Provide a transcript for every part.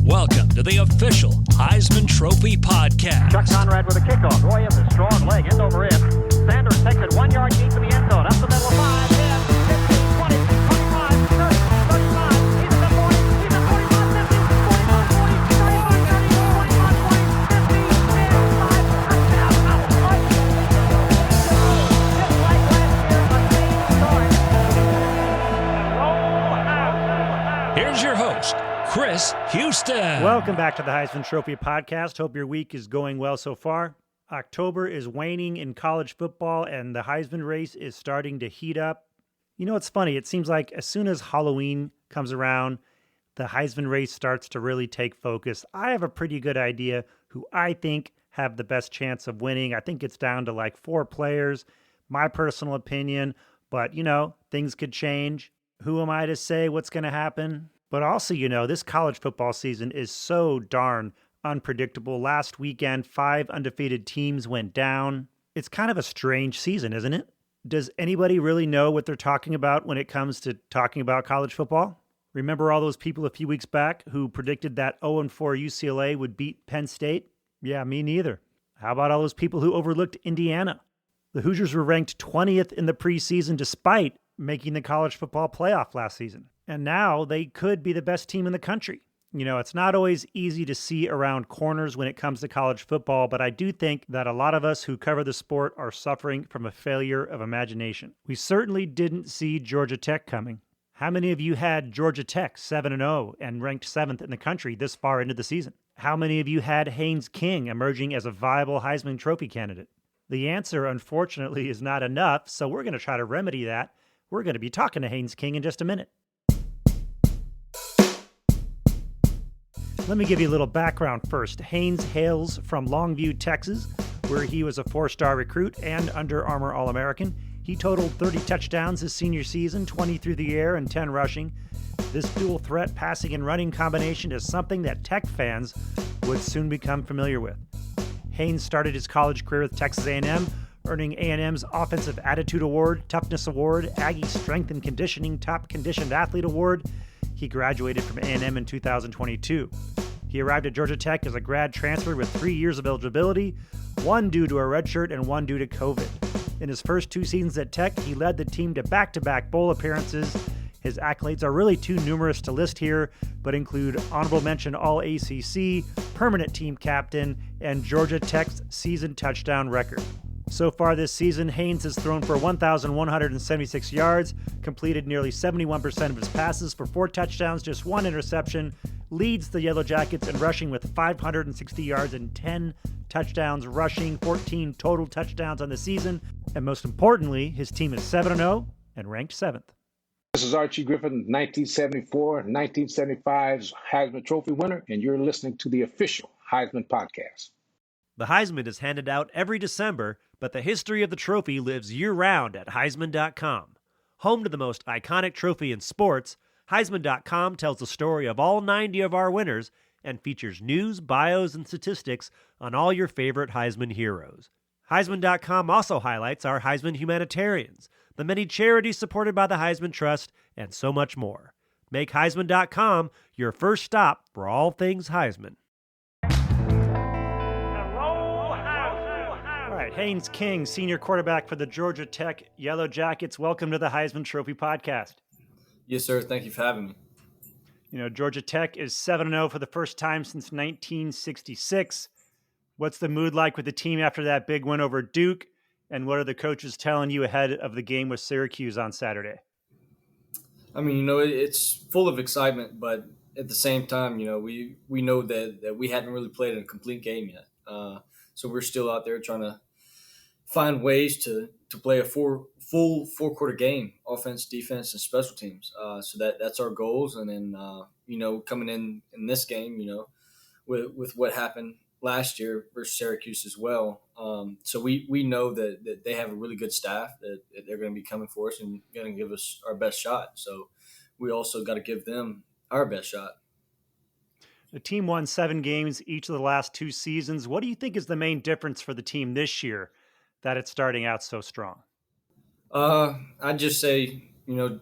Welcome to the official Heisman Trophy podcast. Chuck Conrad with a kickoff. Roy has a strong leg, end over end. Sanders takes it 1 yard deep in the end zone. Up the middle of 5, 10, 15, 20, 25, 30, 35. He's at the 40, he's at 45, 50, 45, 40, 35, 30, 45, 40, 50, 10, 5, touchdown. Just like last year, a same story. Roll out. Here's your host, Chris Houston. Welcome back to the Heisman Trophy podcast. Hope your week is going well so far. October is waning in college football, and the Heisman race is starting to heat up. You know, it's funny. It seems like as soon as Halloween comes around, the Heisman race starts to really take focus. I have a pretty good idea who I think have the best chance of winning. I think it's down to like 4 players, my personal opinion. But, you know, things could change. Who am I to say what's going to happen? But also, you know, this college football season is so darn unpredictable. Last weekend, 5 undefeated teams went down. It's kind of a strange season, isn't it? Does anybody really know what they're talking about when it comes to talking about college football? Remember all those people a few weeks back who predicted that 0-4 UCLA would beat Penn State? Yeah, me neither. How about all those people who overlooked Indiana? The Hoosiers were ranked 20th in the preseason despite making the college football playoff last season. And now they could be the best team in the country. You know, it's not always easy to see around corners when it comes to college football, but I do think that a lot of us who cover the sport are suffering from a failure of imagination. We certainly didn't see Georgia Tech coming. How many of you had Georgia Tech 7-0 and ranked 7th in the country this far into the season? How many of you had Haynes King emerging as a viable Heisman Trophy candidate? The answer, unfortunately, is not enough, so we're going to try to remedy that. We're going to be talking to Haynes King in just a minute. Let me give you a little background first. Haynes hails from Longview, Texas, where he was a 4-star recruit and Under Armour All-American. He totaled 30 touchdowns his senior season, 20 through the air and 10 rushing. This dual threat passing and running combination is something that Tech fans would soon become familiar with. Haynes started his college career with Texas A&M, earning A&M's Offensive Attitude Award, Toughness Award, Aggie Strength and Conditioning Top Conditioned Athlete Award. He graduated from A&M in 2022. He arrived at Georgia Tech as a grad transfer with 3 years of eligibility, 1 due to a redshirt and 1 due to COVID. In his first 2 seasons at Tech, he led the team to back-to-back bowl appearances. His accolades are really too numerous to list here, but include honorable mention All-ACC, permanent team captain, and Georgia Tech's season touchdown record. So far this season, Haynes has thrown for 1,176 yards, completed nearly 71% of his passes for 4 touchdowns, just 1 interception, leads the Yellow Jackets in rushing with 560 yards and 10 touchdowns rushing, 14 total touchdowns on the season, and most importantly, his team is 7-0 and ranked 7th. This is Archie Griffin, 1974, 1975's Heisman Trophy winner, and you're listening to the official Heisman podcast. The Heisman is handed out every December, but the history of the trophy lives year-round at Heisman.com. Home to the most iconic trophy in sports, Heisman.com tells the story of all 90 of our winners and features news, bios, and statistics on all your favorite Heisman heroes. Heisman.com also highlights our Heisman humanitarians, the many charities supported by the Heisman Trust, and so much more. Make Heisman.com your first stop for all things Heisman. Haynes King, senior quarterback for the Georgia Tech Yellow Jackets. Welcome to the Heisman Trophy podcast. Yes, sir. Thank you for having me. You know, Georgia Tech is 7-0 for the first time since 1966. What's the mood like with the team after that big win over Duke? And what are the coaches telling you ahead of the game with Syracuse on Saturday? I mean, you know, it's full of excitement, but at the same time, you know, we know that we hadn't really played a complete game yet. So we're still out there trying to find ways to play a full 4-quarter game, offense, defense, and special teams. So that's our goals. And then, you know, coming in this game, you know, with what happened last year versus Syracuse as well. So we know that they have a really good staff, that they're going to be coming for us and going to give us our best shot. So we also got to give them our best shot. The team won 7 games each of the last 2 seasons. What do you think is the main difference for the team this year that it's starting out so strong? I'd just say,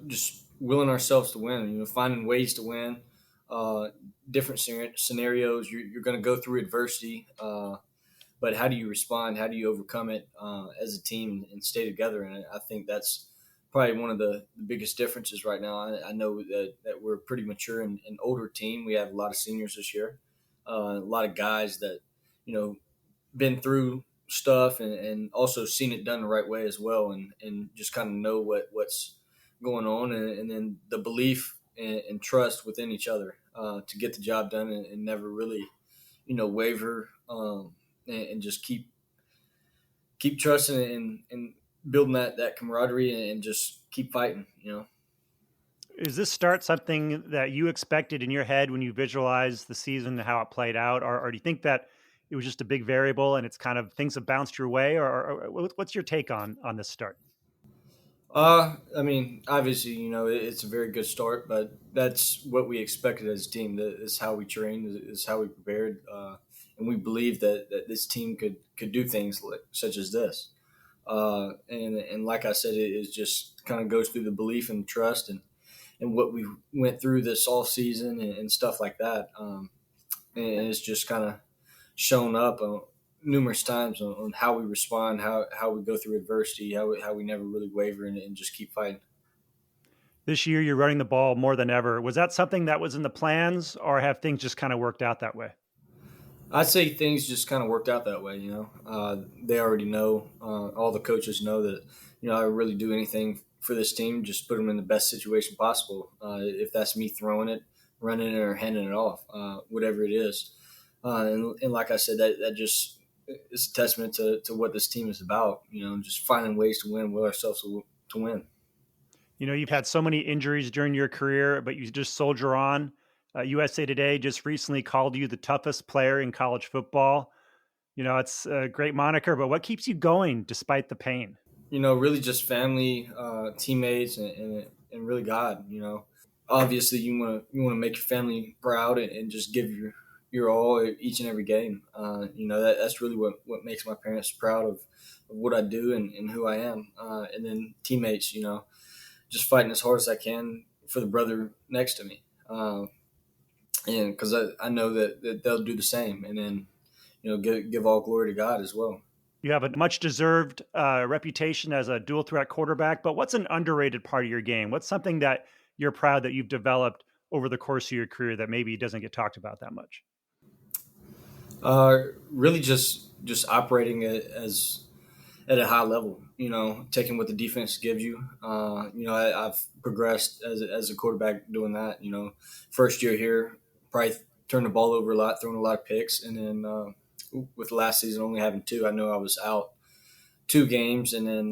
just willing ourselves to win. Finding ways to win, uh, different scenarios. You're going to go through adversity, but how do you respond? How do you overcome it as a team and stay together? And I think that's probably one of the biggest differences right now. I know that we're a pretty mature and older team. We have a lot of seniors this year, a lot of guys that been through stuff and also seen it done the right way as well, and just kind of know what's going on, and then the belief and trust within each other to get the job done, and never really waver, and just keep trusting and building that camaraderie, and just keep fighting. Is this start something that you expected in your head when you visualized the season and how it played out, or do you think that it was just a big variable and it's kind of things have bounced your way, or what's your take on this start? I mean, obviously, it's a very good start, but that's what we expected as a team. That is how we trained, is how we prepared, and we believed that this team could do things such as this. And like I said, it is just kind of goes through the belief and trust, and what we went through this all season, and stuff like that. And it's just kind of shown up numerous times on how we respond, how we go through adversity, how we never really waver, and just keep fighting. This year, you're running the ball more than ever. Was that something that was in the plans, or have things just kind of worked out that way? I'd say things just kind of worked out that way. They already know, all the coaches know that, I really do anything for this team, just put them in the best situation possible. If that's me throwing it, running it, or handing it off, whatever it is. And like I said, that just is a testament to what this team is about, just finding ways to win, will ourselves to win. You've had so many injuries during your career, but you just soldier on. USA Today just recently called you the toughest player in college football. It's a great moniker, but what keeps you going despite the pain? Really just family, teammates, and really God. Obviously you want to make your family proud, and just give your all each and every game. That's really what makes my parents proud of what I do, and who I am. And then teammates, just fighting as hard as I can for the brother next to me. And because I know that they'll do the same, and then give all glory to God as well. You have a much deserved reputation as a dual threat quarterback, but what's an underrated part of your game? What's something that you're proud that you've developed over the course of your career that maybe doesn't get talked about that much? Really just operating as at a high level, taking what the defense gives you. I've progressed as a quarterback doing that. First year here, probably turned the ball over a lot, throwing a lot of picks, and then with last season only having two, I know I was out 2 games, and then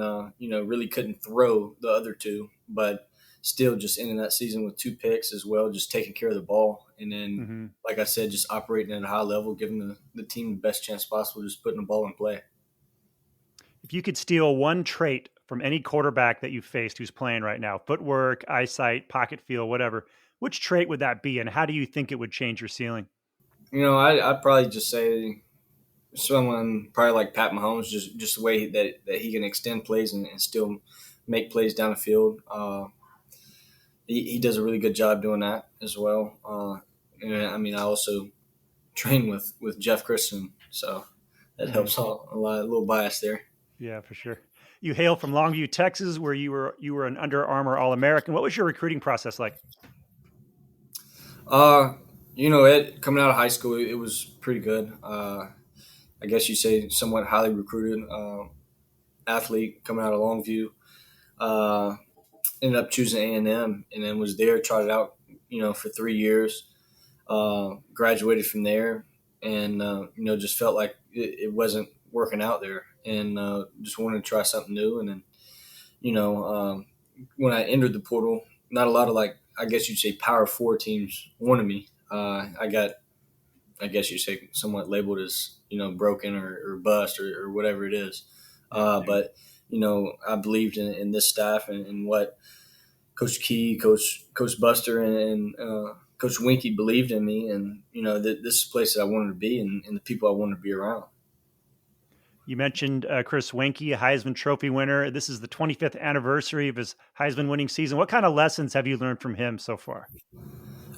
really couldn't throw the other two, but still just ending that season with 2 picks as well, just taking care of the ball, and then like I said, just operating at a high level, giving the team the best chance possible, just putting the ball in play. If you could steal one trait from any quarterback that you've faced who's playing right now, footwork, eyesight, pocket feel, whatever, which trait would that be, and how do you think it would change your ceiling? I'd probably just say someone probably like Pat Mahomes, just the way that he can extend plays, and still make plays down the field. He does a really good job doing that as well. And I also train with Jeff Christian, so that helps out a lot. A little bias there. Yeah, for sure. You hail from Longview, Texas, where you were an Under Armour All-American. What was your recruiting process like? Coming out of high school, it was pretty good. I guess you say somewhat highly recruited athlete coming out of Longview. Ended up choosing A&M, and then was there, tried it out, for 3 years. Graduated from there, and just felt like it wasn't working out there, and just wanted to try something new. And then, when I entered the portal, not a lot of, like, I guess you'd say Power 4 teams wanted me. I got, I guess you say, somewhat labeled as broken or bust or whatever it is. But I believed in this staff, and what Coach Key, Coach Buster, and Coach Winky believed in me, and this is the place that I wanted to be, and the people I wanted to be around. You mentioned Chris Wenke, a Heisman Trophy winner. This is the 25th anniversary of his Heisman winning season. What kind of lessons have you learned from him so far?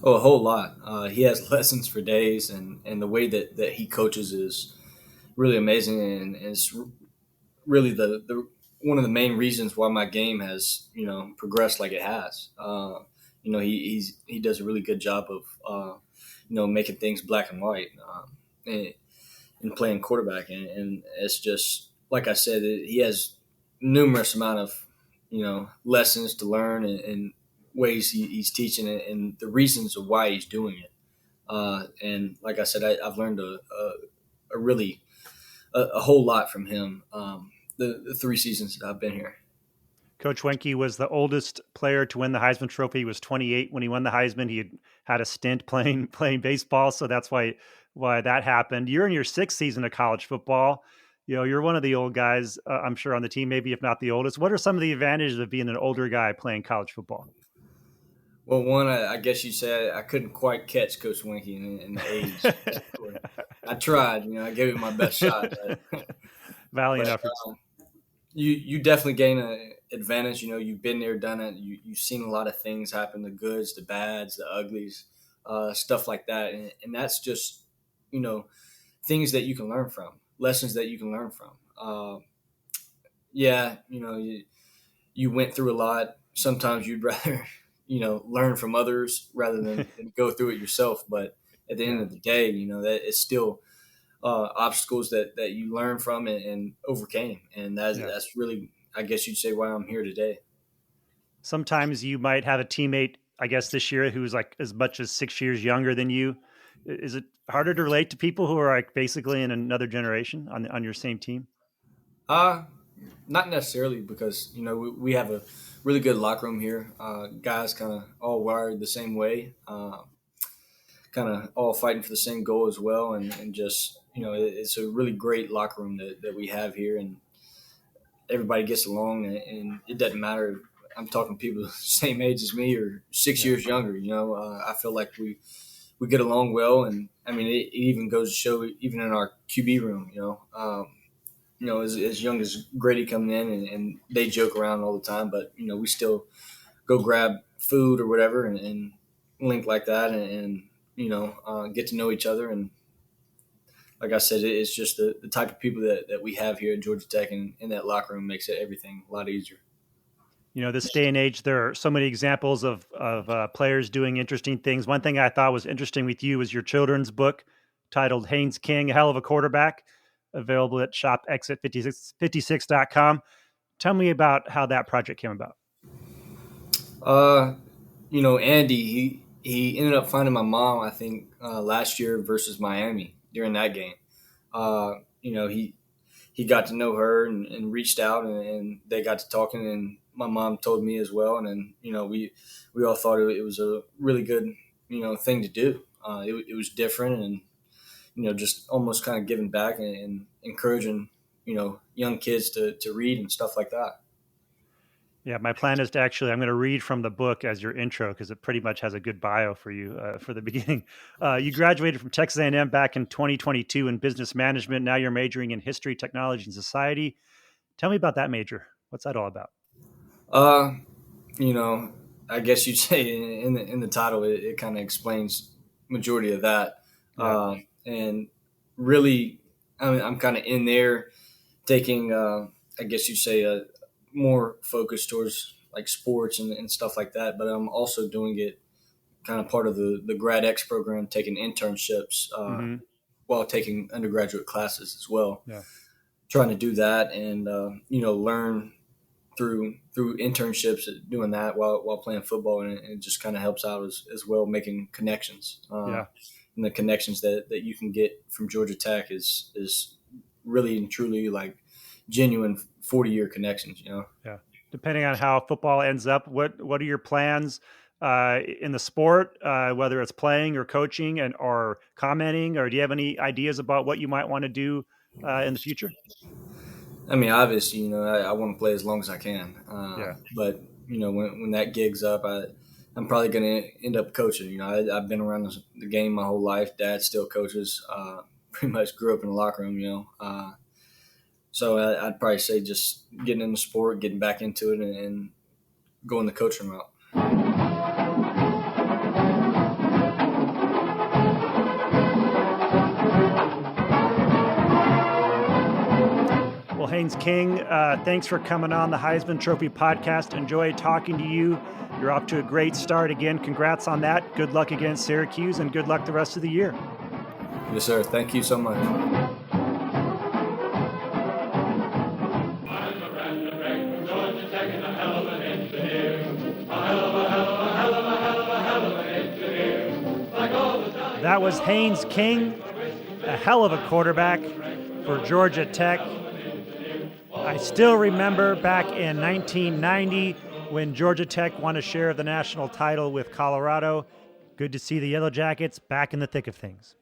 Oh, a whole lot. He has lessons for days, and the way that he coaches is really amazing, and it's really the one of the main reasons why my game has progressed like it has. He does a really good job of making things black and white, and, and playing quarterback, and it's just like I said, he has numerous amount of lessons to learn, and ways he's teaching it, and the reasons of why he's doing it. And like I said, I've learned a really a whole lot from him. The 3 seasons that I've been here. Coach Wenke was the oldest player to win the Heisman Trophy. He was 28 when he won the Heisman. He had a stint playing baseball, so that's why that happened. You're in your 6th season of college football. You're one of the old guys, I'm sure, on the team, maybe if not the oldest. What are some of the advantages of being an older guy playing college football? Well, one, I guess you said I couldn't quite catch Coach Winkie in the age. I tried, I gave it my best shot. Valiant but efforts. You definitely gain an advantage. You've been there, done it. You've seen a lot of things happen: the goods, the bads, the uglies, stuff like that. And that's just things that you can learn from, lessons that you can learn from. You went through a lot. Sometimes you'd rather learn from others rather than go through it yourself. But at the end of the day, that it's still obstacles that you learn from and overcame. And that's really, I guess you'd say, why I'm here today. Sometimes you might have a teammate, I guess, this year who's like as much as 6 years younger than you. Is it harder to relate to people who are like basically in another generation on your same team? Not necessarily, because we have a really good locker room here. Guys kind of all wired the same way, kind of all fighting for the same goal as well, and just it's a really great locker room that we have here, and everybody gets along, and it doesn't matter. I'm talking people the same age as me or 6 years younger. I feel like we get along well, and I mean it even goes to show even in our QB room. As young as Grady coming in, and they joke around all the time, but we still go grab food or whatever and link like that, and get to know each other. And like I said, it's just the type of people that we have here at Georgia Tech, and in that locker room makes everything a lot easier. This day and age, there are so many examples of players doing interesting things. One thing I thought was interesting with you was your children's book titled Haynes King, A Hell of a Quarterback, available at shopexit56.com. Tell me about how that project came about. Andy, he ended up finding my mom, I think, last year versus Miami during that game. He got to know her and reached out, and they got to talking, and my mom told me as well. And then, we all thought it was a really good, thing to do. It was different, and, just almost kind of giving back and encouraging, young kids to read and stuff like that. Yeah, my plan is I'm going to read from the book as your intro, because it pretty much has a good bio for you for the beginning. You graduated from Texas A&M back in 2022 in business management. Now you're majoring in history, technology, and society. Tell me about that major. What's that all about? I guess you'd say in the title, it kind of explains majority of that. Yeah. And really, I'm kind of in there taking, I guess you'd say, more focused towards like sports and stuff like that. But I'm also doing it kind of part of the Grad X program, taking internships while taking undergraduate classes as well. Yeah. Trying to do that and, learn through internships, doing that while playing football. And it just kind of helps out as well, making connections. And the connections that you can get from Georgia Tech is really and truly like genuine 40-year connections, Yeah. Depending on how football ends up, what are your plans in the sport, whether it's playing or coaching or commenting, or do you have any ideas about what you might want to do in the future? I mean, obviously, I want to play as long as I can. But, when that gig's up, I'm probably going to end up coaching. I've been around the game my whole life. Dad still coaches. Pretty much grew up in the locker room, So I'd probably say just getting in the sport, getting back into it, and going the coaching route. Well, Haynes King, thanks for coming on the Heisman Trophy podcast. Enjoy talking to you. You're off to a great start again. Congrats on that. Good luck against Syracuse, and good luck the rest of the year. Yes, sir. Thank you so much. That was Haynes King, a hell of a quarterback for Georgia Tech. I still remember back in 1990 when Georgia Tech won a share of the national title with Colorado. Good to see the Yellow Jackets back in the thick of things.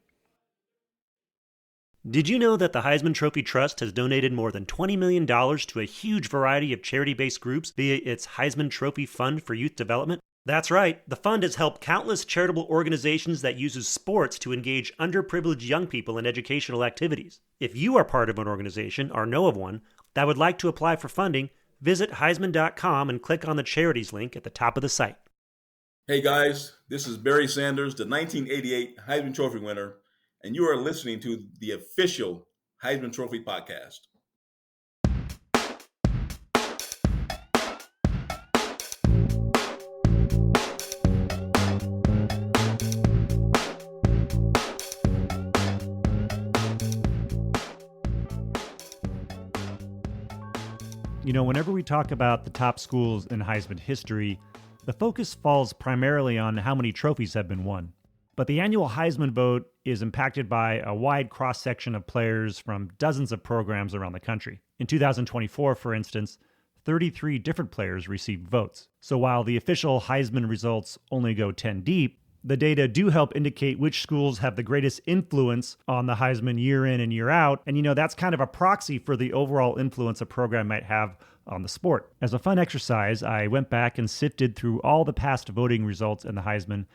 Did you know that the Heisman Trophy Trust has donated more than $20 million to a huge variety of charity-based groups via its Heisman Trophy Fund for Youth Development? That's right, the fund has helped countless charitable organizations that uses sports to engage underprivileged young people in educational activities. If you are part of an organization or know of one that would like to apply for funding, visit Heisman.com and click on the charities link at the top of the site. Hey guys, this is Barry Sanders, the 1988 Heisman Trophy winner, and you are listening to the official Heisman Trophy podcast. You know, whenever we talk about the top schools in Heisman history, the focus falls primarily on how many trophies have been won. But the annual Heisman vote is impacted by a wide cross-section of players from dozens of programs around the country. In 2024, for instance, 33 different players received votes. So while the official Heisman results only go 10 deep, the data do help indicate which schools have the greatest influence on the Heisman year in and year out. And, you know, that's kind of a proxy for the overall influence a program might have on the sport. As a fun exercise, I went back and sifted through all the past voting results in the Heisman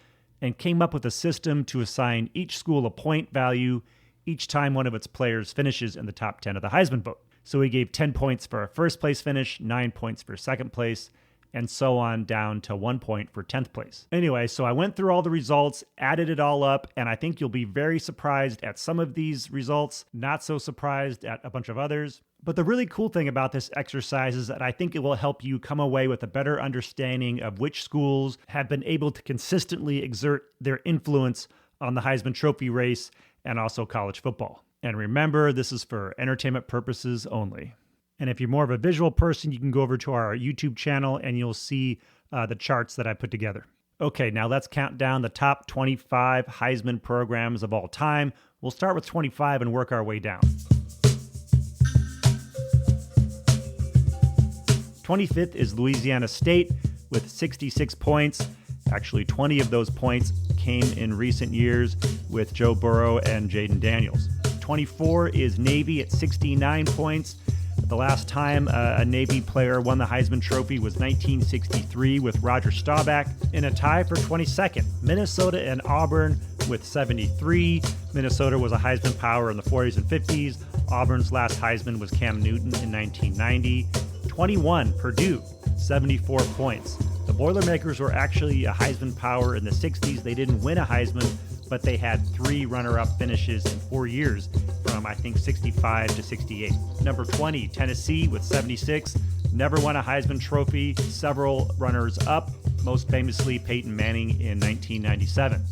and came up with a system to assign each school a point value each time one of its players finishes in the top 10 of the Heisman vote. So we gave 10 points for a first place finish, 9 points for second place, and so on down to 1 point for 10th place. Anyway, so I went through all the results, added it all up, and I think you'll be very surprised at some of these results, not so surprised at a bunch of others. But the really cool thing about this exercise is that I think it will help you come away with a better understanding of which schools have been able to consistently exert their influence on the Heisman Trophy race and also college football. And remember, this is for entertainment purposes only. And if you're more of a visual person, you can go over to our YouTube channel and you'll see the charts that I put together. Okay, now let's count down the top 25 Heisman programs of all time. We'll start with 25 and work our way down. 25th is Louisiana State with 66 points. Actually, 20 of those points came in recent years with Joe Burrow and Jaden Daniels. 24 is Navy at 69 points. The last time a Navy player won the Heisman Trophy was 1963 with Roger Staubach. In a tie for 22nd, Minnesota and Auburn with 73. Minnesota was a Heisman power in the 40s and 50s. Auburn's last Heisman was Cam Newton in 1990. 21, Purdue, 74 points. The Boilermakers were actually a Heisman power in the 60s. They didn't win a Heisman, but they had 3 runner-up finishes in 4 years from, I think, 65 to 68. Number 20, Tennessee with 76. Never won a Heisman Trophy. Several runners-up, most famously Peyton Manning in 1997.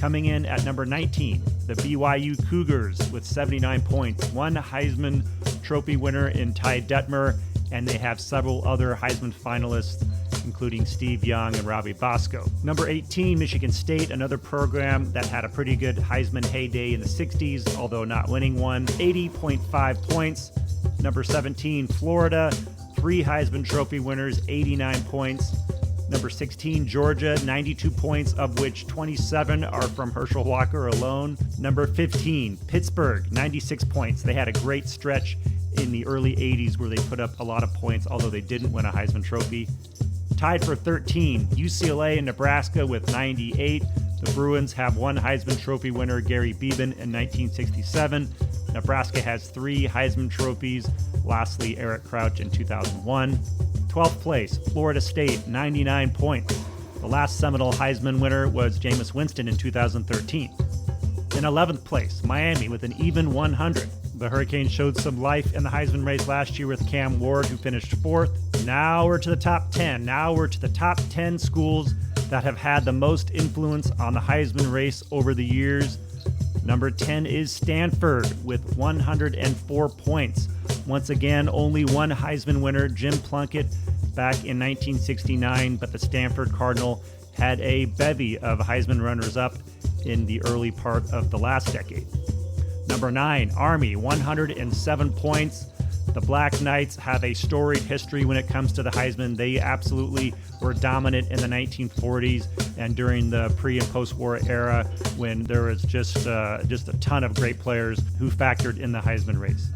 Coming in at number 19, the BYU Cougars with 79 points. One Heisman Trophy winner in Ty Detmer, and they have several other Heisman finalists, including Steve Young and Robbie Bosco. Number 18, Michigan State, another program that had a pretty good Heisman heyday in the 60s, although not winning one, 80.5 points. Number 17, Florida, 3 Heisman Trophy winners, 89 points. Number 16, Georgia, 92 points, of which 27 are from Herschel Walker alone. Number 15, Pittsburgh, 96 points. They had a great stretch in the early 80s where they put up a lot of points, although they didn't win a Heisman Trophy. Tied for 13, UCLA and Nebraska with 98. The Bruins have one Heisman Trophy winner, Gary Beban, in 1967. Nebraska has 3 Heisman trophies, lastly Eric Crouch in 2001. 12th place, Florida State, 99 points. The last Seminole Heisman winner was Jameis Winston in 2013. In 11th place, Miami with an even 100. The Hurricanes showed some life in the Heisman race last year with Cam Ward, who finished 4th. Now we're to the top 10. Now we're to the top 10 schools that have had the most influence on the Heisman race over the years. Number 10 is Stanford with 104 points. Once again, only one Heisman winner, Jim Plunkett, back in 1969, but the Stanford Cardinal had a bevy of Heisman runners-up in the early part of the last decade. Number 9, Army, 107 points. The Black Knights have a storied history when it comes to the Heisman. They absolutely were dominant in the 1940s and during the pre- and post-war era when there was just a ton of great players who factored in the Heisman race.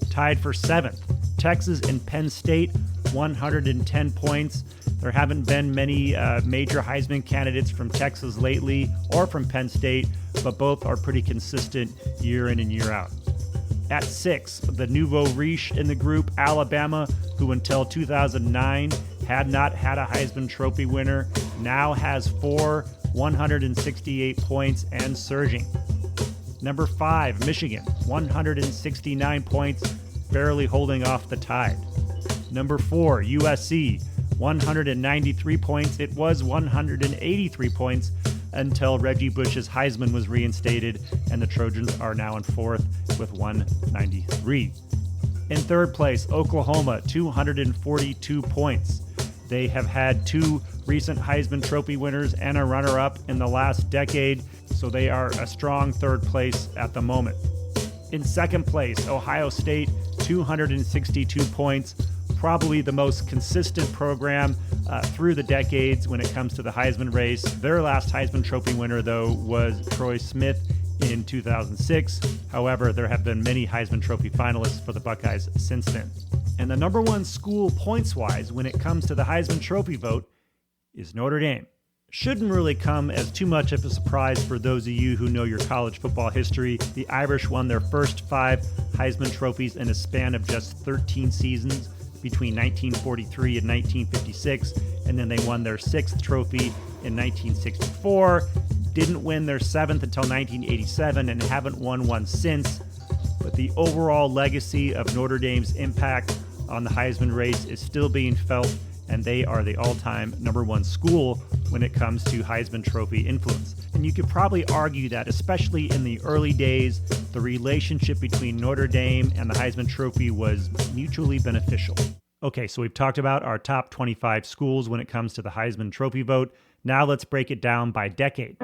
Tied for 7th, Texas and Penn State, 110 points. There haven't been many major Heisman candidates from Texas lately or from Penn State, but both are pretty consistent year in and year out. At 6, the nouveau riche in the group, Alabama, who until 2009 had not had a Heisman Trophy winner, now has 4, 168 points and surging. Number 5, Michigan, 169 points, barely holding off the Tide. Number 4, USC, 193 points. It was 183 points until Reggie Bush's Heisman was reinstated, and the Trojans are now in 4th with 193. In 3rd place, Oklahoma, 242 points. They have had 2 recent Heisman Trophy winners and a runner-up in the last decade, so they are a strong 3rd place at the moment. In 2nd place, Ohio State, 262 points. Probably the most consistent program through the decades when it comes to the Heisman race. Their last Heisman Trophy winner, though, was Troy Smith in 2006. However, there have been many Heisman Trophy finalists for the Buckeyes since then. And the number 1 school points-wise when it comes to the Heisman Trophy vote is Notre Dame. Shouldn't really come as too much of a surprise for those of you who know your college football history. The Irish won their first 5 Heisman trophies in a span of just 13 seasons between 1943 and 1956, and then they won their 6th trophy in 1964, didn't win their 7th until 1987, and haven't won one since. But the overall legacy of Notre Dame's impact on the Heisman race is still being felt, and they are the all-time number 1 school when it comes to Heisman Trophy influence. And you could probably argue that, especially in the early days, the relationship between Notre Dame and the Heisman Trophy was mutually beneficial. Okay, so we've talked about our top 25 schools when it comes to the Heisman Trophy vote. Now let's break it down by decade.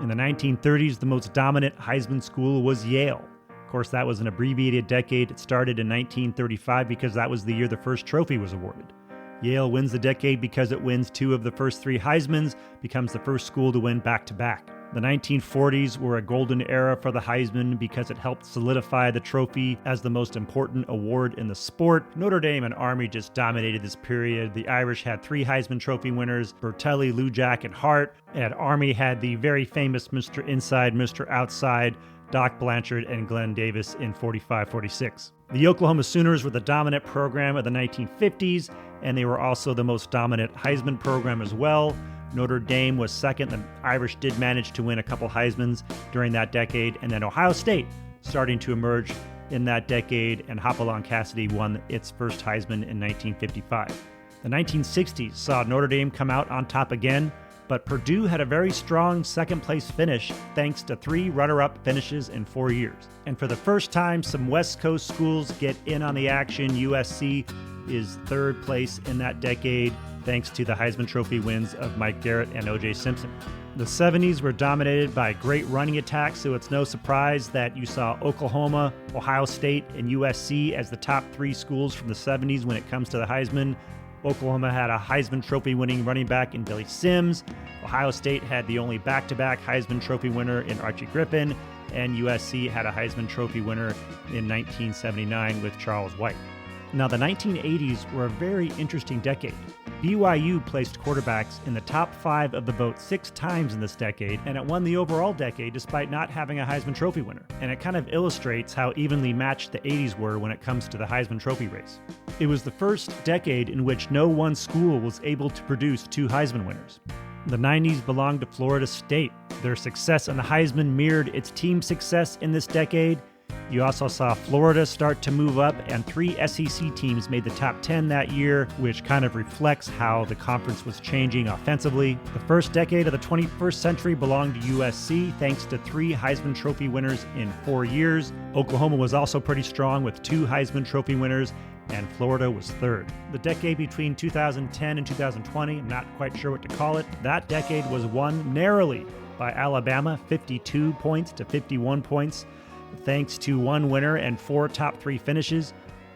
In the 1930s, the most dominant Heisman school was Yale. Of course, that was an abbreviated decade. It started in 1935 because that was the year the first trophy was awarded. Yale wins the decade because it wins 2 of the first 3 Heismans, becomes the first school to win back-to-back. The 1940s were a golden era for the Heisman because it helped solidify the trophy as the most important award in the sport. Notre Dame and Army just dominated this period. The Irish had 3 Heisman Trophy winners, Bertelli, Lujack, and Hart, and Army had the very famous Mr. Inside, Mr. Outside, Doc Blanchard and Glenn Davis in 45-46. The Oklahoma Sooners were the dominant program of the 1950s, and they were also the most dominant Heisman program as well. Notre Dame was second. The Irish did manage to win a couple Heismans during that decade, and then Ohio State starting to emerge in that decade, and Hopalong Cassidy won its first Heisman in 1955. The 1960s saw Notre Dame come out on top again, but Purdue had a very strong second-place finish thanks to 3 runner-up finishes in 4 years. And for the first time, some West Coast schools get in on the action. USC is 3rd place in that decade thanks to the Heisman Trophy wins of Mike Garrett and O.J. Simpson. The 70s were dominated by great running attacks, so it's no surprise that you saw Oklahoma, Ohio State, and USC as the top 3 schools from the 70s when it comes to the Heisman. Oklahoma had a Heisman Trophy winning running back in Billy Sims. Ohio State had the only back-to-back Heisman Trophy winner in Archie Griffin, and USC had a Heisman Trophy winner in 1979 with Charles White. Now, the 1980s were a very interesting decade. BYU placed quarterbacks in the top 5 of the vote 6 times in this decade, and it won the overall decade despite not having a Heisman Trophy winner. And it kind of illustrates how evenly matched the 80s were when it comes to the Heisman Trophy race. It was the first decade in which no one school was able to produce 2 Heisman winners. The 90s belonged to Florida State. Their success in the Heisman mirrored its team's success in this decade. You also saw Florida start to move up, and 3 SEC teams made the top 10 that year, which kind of reflects how the conference was changing offensively. The first decade of the 21st century belonged to USC, thanks to 3 Heisman Trophy winners in 4 years. Oklahoma was also pretty strong with 2 Heisman Trophy winners, and Florida was 3rd. The decade between 2010 and 2020, I'm not quite sure what to call it, that decade was won narrowly by Alabama, 52 points to 51 points. Thanks to 1 winner and 4 top 3 finishes.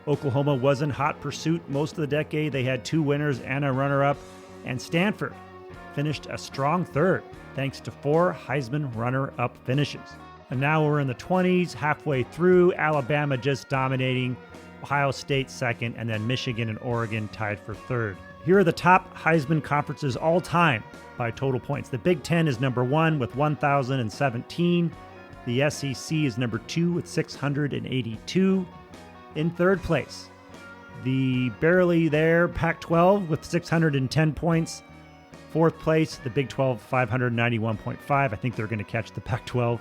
Oklahoma was in hot pursuit most of the decade. They had 2 winners and a runner-up. And Stanford finished a strong 3rd, thanks to 4 Heisman runner-up finishes. And now we're in the 20s, halfway through, Alabama just dominating, Ohio State 2nd, and then Michigan and Oregon tied for 3rd. Here are the top Heisman conferences all time by total points. The Big Ten is number 1 with 1,017. The SEC is number 2 with 682. In 3rd place, the barely there Pac-12 with 610 points. 4th place, the Big 12, 591.5. I think they're going to catch the Pac-12.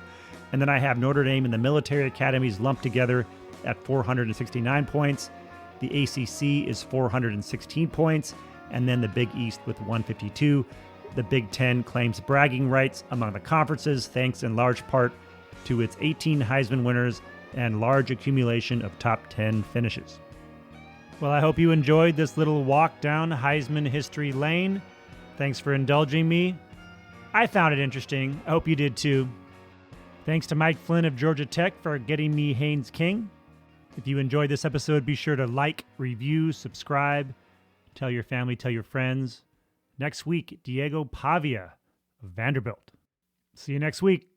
And then I have Notre Dame and the military academies lumped together at 469 points. The ACC is 416 points. And then the Big East with 152. The Big Ten claims bragging rights among the conferences, thanks in large part to its 18 Heisman winners and large accumulation of top 10 finishes. Well, I hope you enjoyed this little walk down Heisman history lane. Thanks for indulging me. I found it interesting. I hope you did too. Thanks to Mike Flynn of Georgia Tech for getting me Haynes King. If you enjoyed this episode, be sure to like, review, subscribe, tell your family, tell your friends. Next week, Diego Pavia of Vanderbilt. See you next week.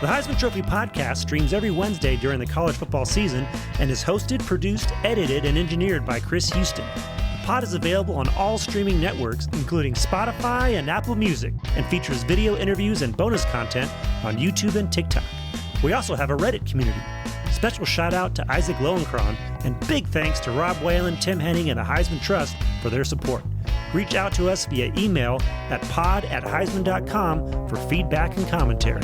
The Heisman Trophy podcast streams every Wednesday during the college football season and is hosted, produced, edited, and engineered by Chris Houston. The pod is available on all streaming networks, including Spotify and Apple Music, and features video interviews and bonus content on YouTube and TikTok. We also have a Reddit community. Special shout out to Isaac Lowenkron, and big thanks to Rob Whalen, Tim Henning, and the Heisman Trust for their support. Reach out to us via email at pod@heisman.com for feedback and commentary.